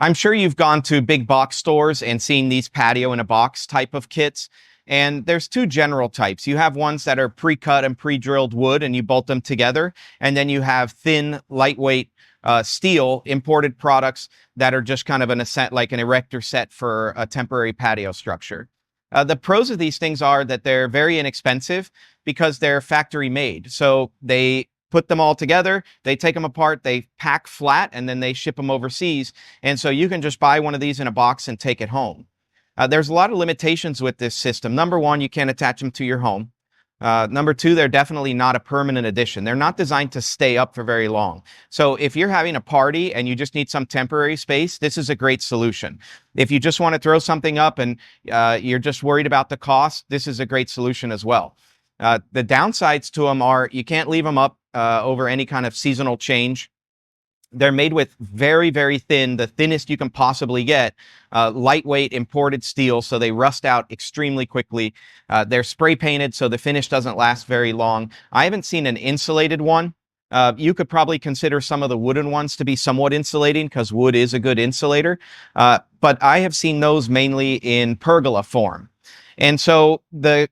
I'm sure you've gone to big box stores and seen these patio-in-a-box type of kits. And there's two general types. You have ones that are pre-cut and pre-drilled wood and you bolt them together. And then you have thin, lightweight steel imported products that are just kind of like an erector set for a temporary patio structure. The pros of these things are that they're very inexpensive because they're factory made. So they put them all together, they take them apart, they pack flat, and then they ship them overseas. And so you can just buy one of these in a box and take it home. There's a lot of limitations with this system. Number one, you can't attach them to your home. Number two, they're definitely not a permanent addition. They're not designed to stay up for very long. So if you're having a party and you just need some temporary space, this is a great solution. If you just want to throw something up and you're just worried about the cost, this is a great solution as well. The downsides to them are you can't leave them up over any kind of seasonal change. They're made with very, very thin, the thinnest you can possibly get, lightweight imported steel, so they rust out extremely quickly. They're spray painted, so the finish doesn't last very long. I haven't seen an insulated one. You could probably consider some of the wooden ones to be somewhat insulating because wood is a good insulator. But I have seen those mainly in pergola form. And so the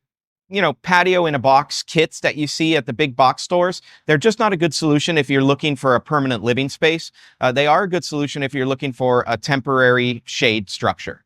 patio-in-a-box kits that you see at the big box stores, they're just not a good solution if you're looking for a permanent living space. They are a good solution if you're looking for a temporary shade structure.